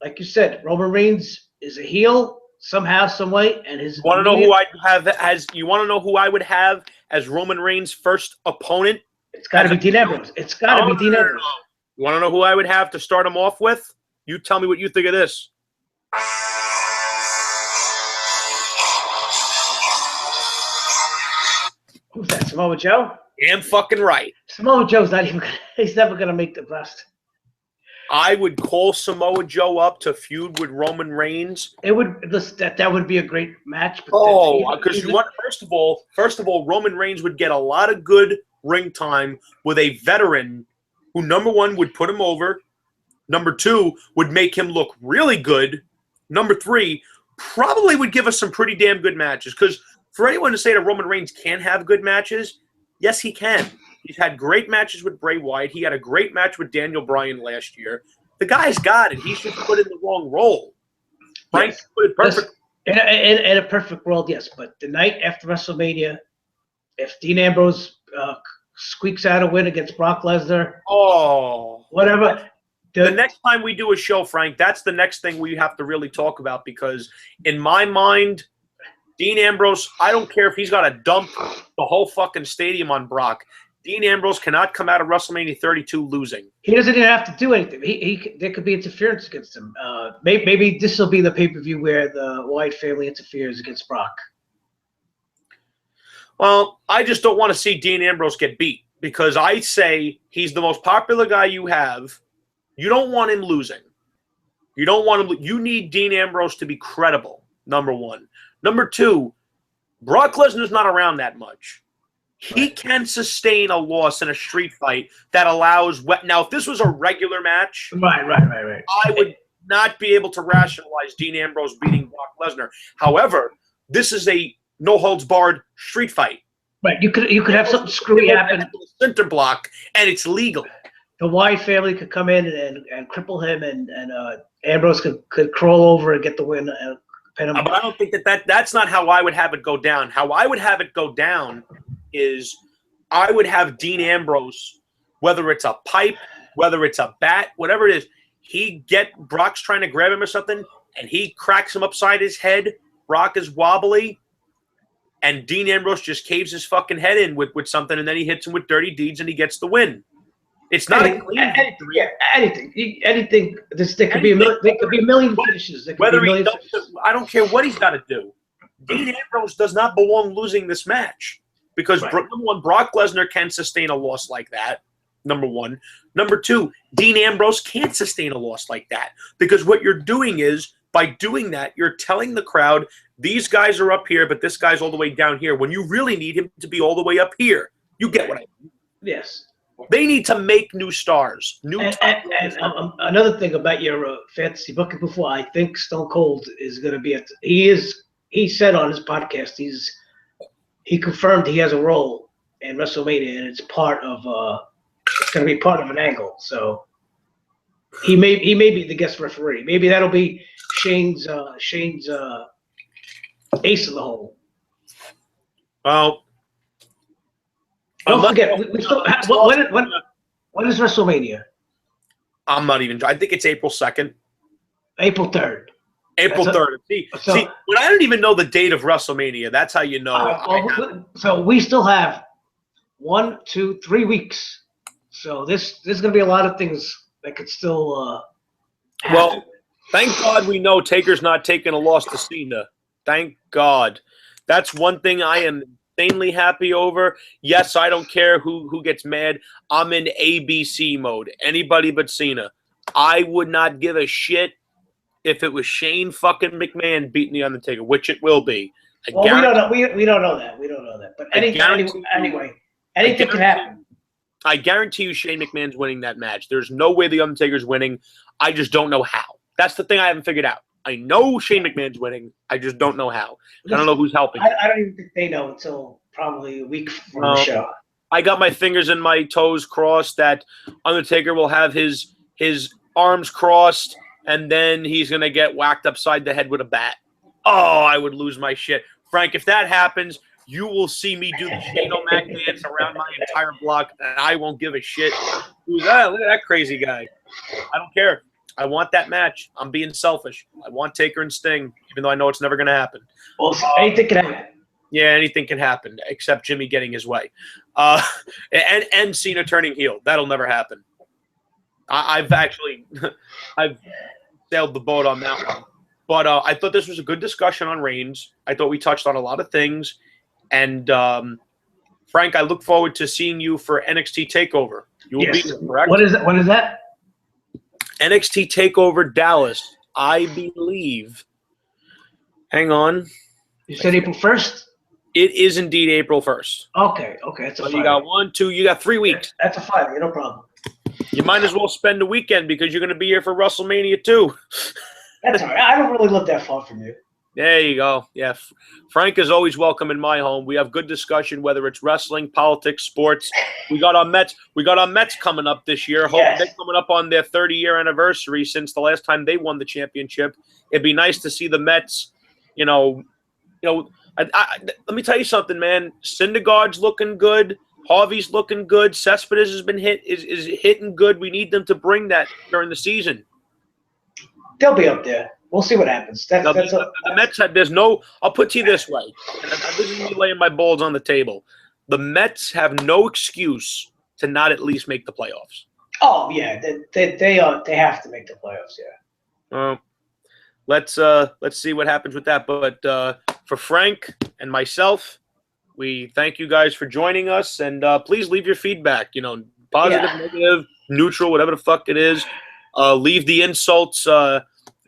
like you said, Roman Reigns is a heel somehow, some way, and his. Want to know who I'd have as? You want to know who I would have as Roman Reigns' first opponent? It's got to be Dean Ambrose. It's got to be Dean Ambrose. You want to know who I would have to start him off with? You tell me what you think of this. Who's that? Samoa Joe? Damn fucking right. Samoa Joe's not even. He's never gonna make the best. I would call Samoa Joe up to feud with Roman Reigns. It would that would be a great match. But because you want first of all, Roman Reigns would get a lot of good ring time with a veteran who, number one, would put him over. Number two, would make him look really good. Number three, probably would give us some pretty damn good matches. Because for anyone to say that Roman Reigns can't have good matches, yes, he can. He's had great matches with Bray Wyatt. He had a great match with Daniel Bryan last year. The guy's got it. He's just put in the wrong role. Frank put it perfect. In a perfect world, yes. But the night after WrestleMania, if Dean Ambrose squeaks out a win against Brock Lesnar, whatever. The next time we do a show, Frank, that's the next thing we have to really talk about, because in my mind, Dean Ambrose, I don't care if he's got to dump the whole fucking stadium on Brock. Dean Ambrose cannot come out of WrestleMania 32 losing. He doesn't even have to do anything. There could be interference against him. Maybe this will be the pay-per-view where the Wyatt family interferes against Brock. Well, I just don't want to see Dean Ambrose get beat, because I say he's the most popular guy you have. You don't want him losing. You don't want him. You need Dean Ambrose to be credible, number one. Number two, Brock Lesnar's not around that much. He can sustain a loss in a street fight that allows. Now, if this was a regular match, right, I would not be able to rationalize Dean Ambrose beating Brock Lesnar. However, this is a no holds barred street fight. Right, you could have something screwy happen. Center block, and it's legal. The Wyatt family could come in and cripple him, and Ambrose could crawl over and get the win. Pin him. But I don't think that's not how I would have it go down. How I would have it go down is I would have Dean Ambrose, whether it's a pipe, whether it's a bat, whatever it is, Brock's trying to grab him or something, and he cracks him upside his head. Brock is wobbly, and Dean Ambrose just caves his fucking head in with something, and then he hits him with dirty deeds, and he gets the win. It's not a clean victory. Yeah, anything. There could be a million finishes. I don't care what he's got to do. Dean Ambrose does not belong losing this match, because number one, Brock Lesnar can sustain a loss like that. Number one. Number two, Dean Ambrose can't sustain a loss like that, because what you're doing is, by doing that, you're telling the crowd these guys are up here, but this guy's all the way down here, when you really need him to be all the way up here. You get what I mean? Yes. They need to make new stars. Another thing about your fantasy booking before, I think Stone Cold is going to be he said on his podcast he confirmed he has a role in WrestleMania, and it's going to be part of an angle. So he may be the guest referee. Maybe that'll be Shane's ace in the hole. Well, don't forget, when is WrestleMania? I'm not even. I think it's April 2nd. April 3rd. April 3rd. See, when I don't even know the date of WrestleMania, that's how you know. So we still have 1, 2, 3 weeks. So there's going to be a lot of things that could still happen. Well, thank God we know Taker's not taking a loss to Cena. Thank God. That's one thing I am insanely happy over. Yes, I don't care who gets mad. I'm in ABC mode. Anybody but Cena. I would not give a shit if it was Shane fucking McMahon beating The Undertaker, which it will be. We don't know. We don't know that. We don't know that. But anyway, anything can happen. I guarantee you Shane McMahon's winning that match. There's no way The Undertaker's winning. I just don't know how. That's the thing I haven't figured out. I know Shane McMahon's winning. I just don't know how. I don't know who's helping. I don't even think they know until probably a week from the show. I got my fingers and my toes crossed that Undertaker will have his arms crossed, and then he's going to get whacked upside the head with a bat. Oh, I would lose my shit. Frank, if that happens, you will see me do the Shane O'Mac dance around my entire block, and I won't give a shit. Who's that? Look at that crazy guy. I don't care. I want that match. I'm being selfish. I want Taker and Sting, even though I know it's never going to happen. Well, anything can happen. Yeah, anything can happen except Jimmy getting his way, and Cena turning heel. That'll never happen. I've sailed the boat on that one. But I thought this was a good discussion on Reigns. I thought we touched on a lot of things. And Frank, I look forward to seeing you for NXT TakeOver. You will be there, correct? What is that? When is that? NXT TakeOver Dallas, I believe. Hang on. You said April 1st? It is indeed April 1st. Okay. That's a So Friday. you got you got 3 weeks. That's a Friday. No problem. You might as well spend the weekend because you're going to be here for WrestleMania too. That's all right. I don't really live that far from you. There you go. Yeah, Frank is always welcome in my home. We have good discussion, whether it's wrestling, politics, sports. We got our Mets. We got our Mets coming up this year. Yes. They're coming up on their 30-year anniversary since the last time they won the championship. It'd be nice to see the Mets. Let me tell you something, man. Syndergaard's looking good. Harvey's looking good. Cespedes has been is hitting good. We need them to bring that during the season. They'll be up there. We'll see what happens. The Mets have. I'll put it to you this way. And this is me laying my balls on the table. The Mets have no excuse to not at least make the playoffs. Oh yeah, they have to make the playoffs. Yeah. Let's see what happens with that. But for Frank and myself, we thank you guys for joining us, and please leave your feedback. Positive, negative, neutral, whatever the fuck it is. Leave the insults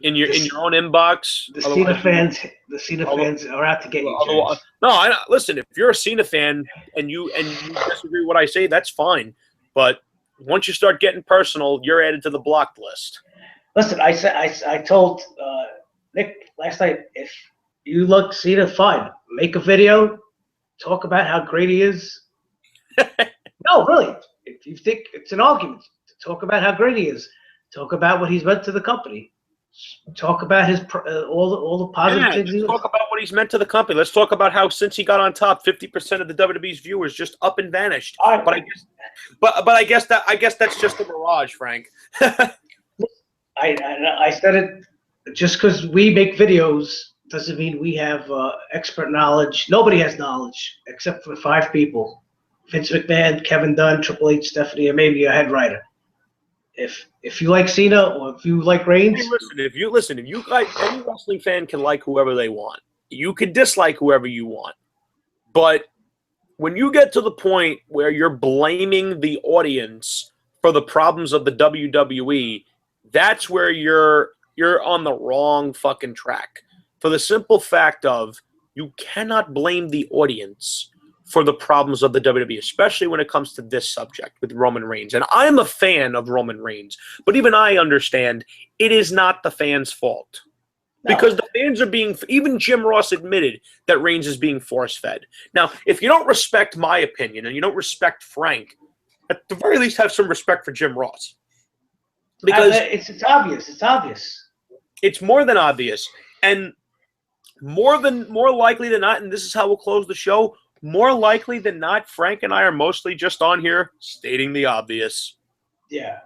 in your own inbox. The Cena fans are out to get you. James. No, listen. If you're a Cena fan and you disagree with what I say, that's fine. But once you start getting personal, you're added to the blocked list. Listen, I told Nick last night, if you look Cena, fine, make a video, talk about how great he is. No, really, if you think it's an argument, talk about how great he is. Talk about what he's meant to the company. Talk about his all the positive things. Let's talk about what he's meant to the company. Let's talk about how since he got on top, 50% of the WWE's viewers just up and vanished. Right. But I guess that's just a mirage, Frank. I said it. Just because we make videos doesn't mean we have expert knowledge. Nobody has knowledge except for 5 people: Vince McMahon, Kevin Dunn, Triple H, Stephanie, and maybe a head writer. If you like Cena or if you like Reigns, if you like, any wrestling fan can like whoever they want. You can dislike whoever you want, but when you get to the point where you're blaming the audience for the problems of the WWE, that's where you're on the wrong fucking track. For the simple fact of you cannot blame the audience for the problems of the WWE, especially when it comes to this subject with Roman Reigns. And I'm a fan of Roman Reigns, but even I understand it is not the fans' fault. No. Because the fans are even Jim Ross admitted that Reigns is being force-fed. Now, if you don't respect my opinion and you don't respect Frank, at the very least have some respect for Jim Ross. Because it's obvious. It's obvious. It's more than obvious. And more likely than not, and this is how we'll close the show, more likely than not, Frank and I are mostly just on here stating the obvious. Yeah.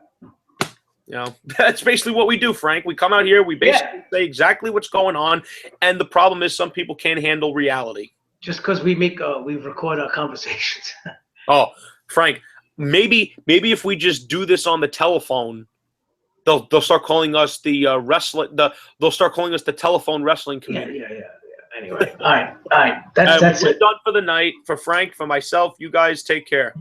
That's basically what we do, Frank. We come out here, we basically say exactly what's going on, and the problem is some people can't handle reality. Just because we record our conversations. Oh, Frank, maybe if we just do this on the telephone, they'll start calling us the they'll start calling us the telephone wrestling community. Yeah. Anyway, all right. That's we're it. done for the night. For Frank, for myself, you guys take care.